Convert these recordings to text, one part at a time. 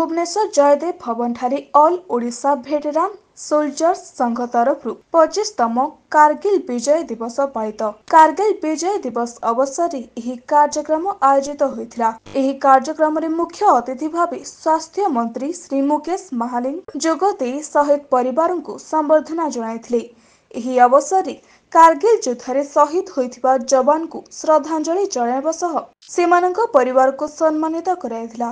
भुवनेश्वर जयदेव भवन ठारे all Odisha भेटरान soldiers संघ तरफ 25तम कारगिल विजय दिवस पालित। कारगिल विजय दिवस अवसर में कार्यक्रम आयोजित होता। कार्यक्रम में मुख्य अतिथि भाव स्वास्थ्य मंत्री श्री मुकेश महालिंग जोगदे शहीद परिवार को संबर्धना जनाइथिले। एही अवसर में कारगिल युद्ध शहीद होइथिबा जवान को श्रद्धांजलि जणाइबा सह सेमानक परिवार को सम्मानित कराइथिला।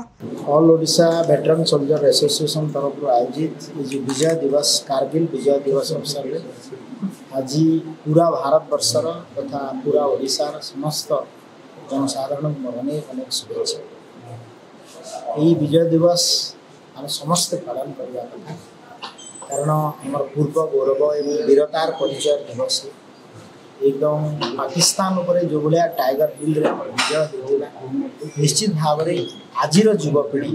All Odisha veteran soldier association तरफ आयोजित विजय दिवस कारगिल विजय दिवस अवसर में आज पूरा भारत वर्षर तथा पूरा ओडिशार समस्त जनसाधारण अनेक अनेक शुभेच्छा। यही विजय दिवस आम समस्ते पालन करवा कथा, कारण आम पूर्व गौरव एवं वीरतार परिचय दिवस एकदम पाकिस्तान उपरे जो भाया टाइगर हिल विजय होता। निश्चित भाव में आज युवपीढ़ी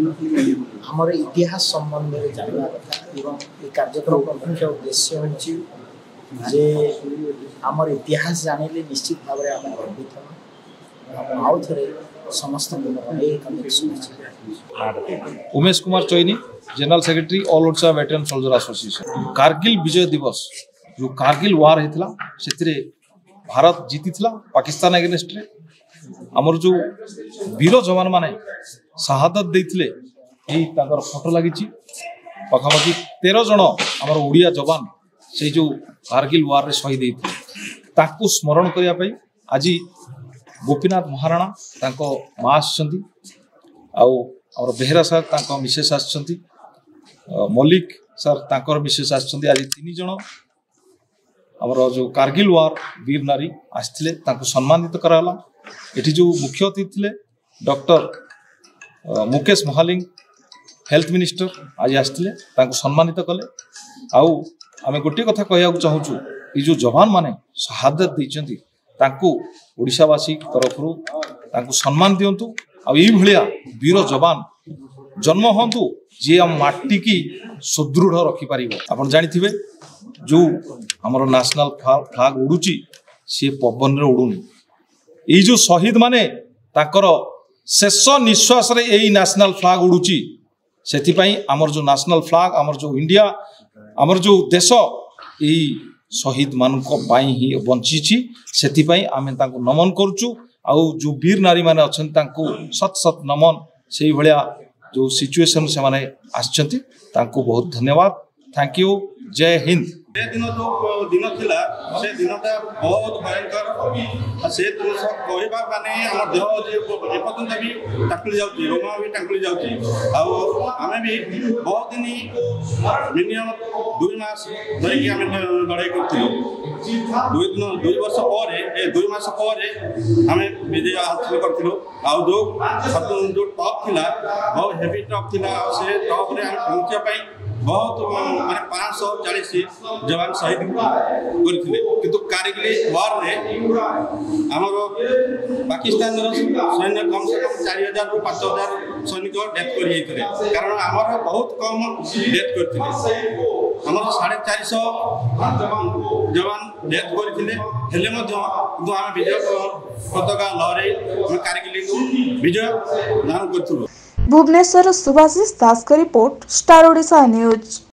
आमर इतिहास संबंध में जानवा कथा। ये कार्यक्रम मुख्य उद्देश्य होचे आमर इतिहास जानिले निश्चित भाव में आम गर्वित हम आउ थे समस्त Umesh Kumar Chaini, general secretary all Odisha veteran soldier association. Kargil Vijay Diwas जो कारगिल वार होता से भारत जीती पाकिस्तान एगेन्स्ट रे। आमर जो वीर जवान माने शहादत देइथिले एही ताकर फोटो लागिची। पाखापाखि 13 जन आमर ओडिया जवान से जो कारगिल वार रे शहीद होइथिले ताकू स्मरण करिया पई आज गोपीनाथ महाराणा तांको मां आछंती, आउ बेहरा सर तांको मिसेस आछंती, मलिक सर तांकर मिसेस आछंती। आज 3 जन आमर जो कारगिल वार वीर नारी आसते सम्मानित कराला। एठी जो मुख्य अतिथि थे doctor Mukesh Mahaling health minister आज आसते सम्मानित कले। आउ आम गोटे कथा कहूँ चाहूँ, ये जो जवान माने शहादत देइचंती तांको ओडिशावासी तरफ सम्मान दिंतु। आया वीर जवान जन्म हूँ जी आम माटी की सुदृढ़ रखिपर। आप जानी जो आमर नेशनल फ्लैग उड़ूची सी पवन रे उड़ूनी। ये जो शहीद माने ताकर शेष निश्वास रे यही नेशनल फ्लैग उड़ूची। से आमर जो नेशनल फ्लैग आमर जो इंडिया आमर जो देश यही शहीद मान ही बंची। से आम नमन करुचु। आउ जो वीर नारी माने अच्छा सत सत नमन से भाया जो सिचुएशन से माने आछंती तांको बहुत धन्यवाद। Thank you. जय हिंद। से दिन जो दिन थिला से दिनटा बहुत भयंकर। से दिन सब कहवा माने हम देह एपर्यंत भी टाकली जाउची, रोमा भी टाकली जाउची। आमे भी बहुत दिन मिनिमम 2 मास धरिकी आमे लड़ाई करथिलु। 2 वर्ष पर 2 मास पर आमे विजय हासिल करथिलु। आउ जो टॉप थिला बहुत हेवी टॉप थिला। से टॉप रे आमे पहुंचिया पई बहुत माने 540 जवान शहीद करथिले। किंतु कारगिल वार रे हमर पाकिस्तान सैन्य कम से कम 4000 रु 5000 सैनिक डेथ कर जाइथिले। कारण हमर बहुत कम डेथ करथिले। हमर 450 जवान डेथ करथिले। हेले मध्य किंतु हम विजय पताका लहरे कारगिल को विजय दान करथिलु। भुवनेश्वर सुभाषिष दास का रिपोर्ट, स्टार ओडिशा न्यूज।